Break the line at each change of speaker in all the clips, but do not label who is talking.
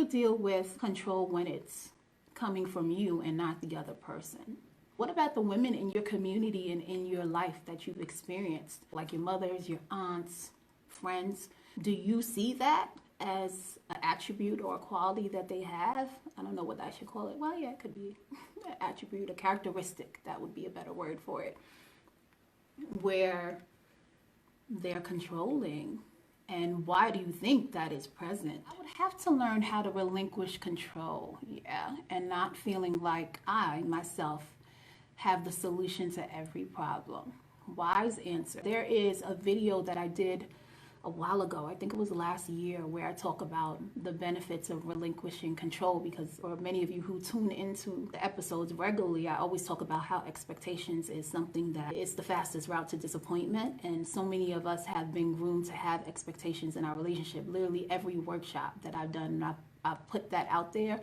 deal with control when it's coming from you and not the other person? What about the women in your community and in your life that you've experienced, like your mothers, your aunts, friends? Do you see that as an attribute or a quality that they have? I don't know what I should call it. Well, yeah, it could be an attribute, a characteristic. That would be a better word for it. Where they're controlling. And why do you think that is present? I would have to learn how to relinquish control, and not feeling like I, myself, have the solution to every problem. Wise answer. There is a video that I did a while ago, I think it was last year, where I talk about the benefits of relinquishing control, because for many of you who tune into the episodes regularly, I always talk about how expectations is something that is the fastest route to disappointment, and so many of us have been groomed to have expectations in our relationship. Literally every workshop that I've done, I've put that out there,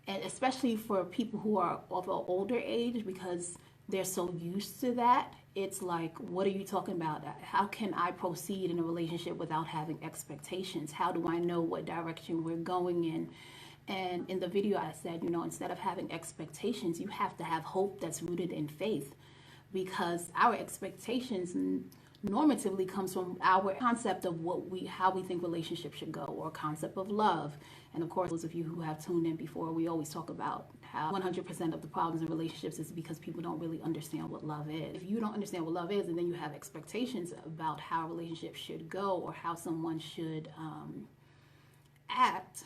and especially for people who are of an older age, because they're so used to that. It's like, what are you talking about? How can I proceed in a relationship without having expectations? How do I know what direction we're going in? And in the video I said, instead of having expectations, you have to have hope that's rooted in faith, because our expectations normatively comes from our concept of how we think relationships should go, or concept of love. And of course, those of you who have tuned in before, we always talk about how 100% of the problems in relationships is because people don't really understand what love is. If you don't understand what love is, and then you have expectations about how a relationship should go or how someone should act,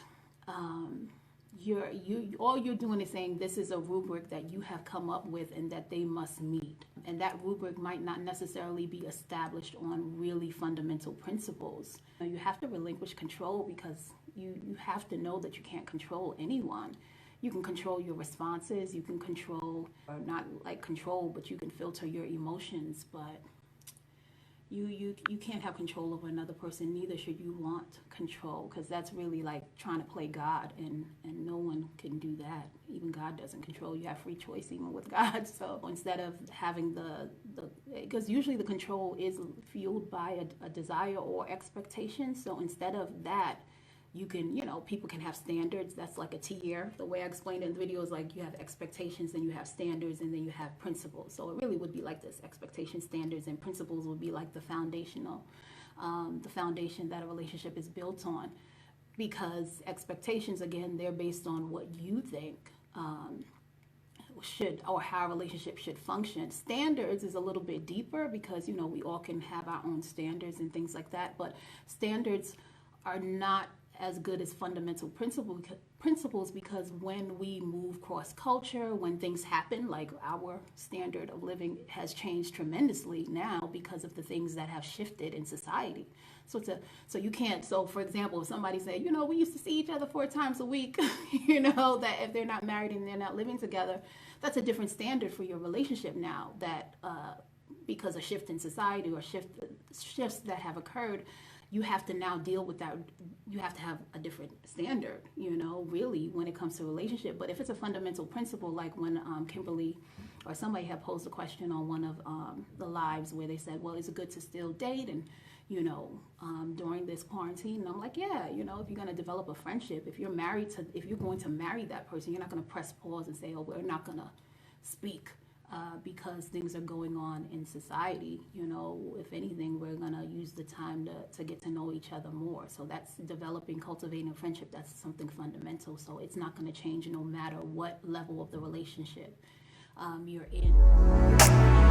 all you're doing is saying this is a rubric that you have come up with and that they must meet. And that rubric might not necessarily be established on really fundamental principles. You have to relinquish control, because you have to know that you can't control anyone. You can control your responses, you can control, or not like control, but you can filter your emotions, but you can't have control over another person. Neither should you want control, because that's really like trying to play God, and no one can do that. Even God doesn't control. You have free choice even with God. So instead of having because usually the control is fueled by a desire or expectation. So instead of that, you can, people can have standards. That's like a tier. The way I explained it in the video is like you have expectations, then you have standards, and then you have principles. So it really would be like this: expectations, standards, and principles would be like the foundation that a relationship is built on. Because expectations, again, they're based on what you think should, or how a relationship should function. Standards is a little bit deeper, because, we all can have our own standards and things like that. But standards are not as good as fundamental principles, because when we move cross culture, when things happen, like our standard of living has changed tremendously now because of the things that have shifted in society. So you can't. So for example, if somebody say, we used to see each other 4 times a week, that if they're not married and they're not living together, that's a different standard for your relationship now. That because of shift in society or shifts that have occurred, you have to now deal with that. You have to have a different standard, really, when it comes to relationship. But if it's a fundamental principle, like when Kimberly or somebody had posed a question on one of the lives where they said, well, is it good to still date? And, during this quarantine, and I'm like, yeah, if you're going to develop a friendship, if you're going to marry that person, you're not going to press pause and say, oh, we're not going to speak. Because things are going on in society, if anything, we're going to use the time to get to know each other more. So that's cultivating a friendship. That's something fundamental. So it's not going to change no matter what level of the relationship you're in.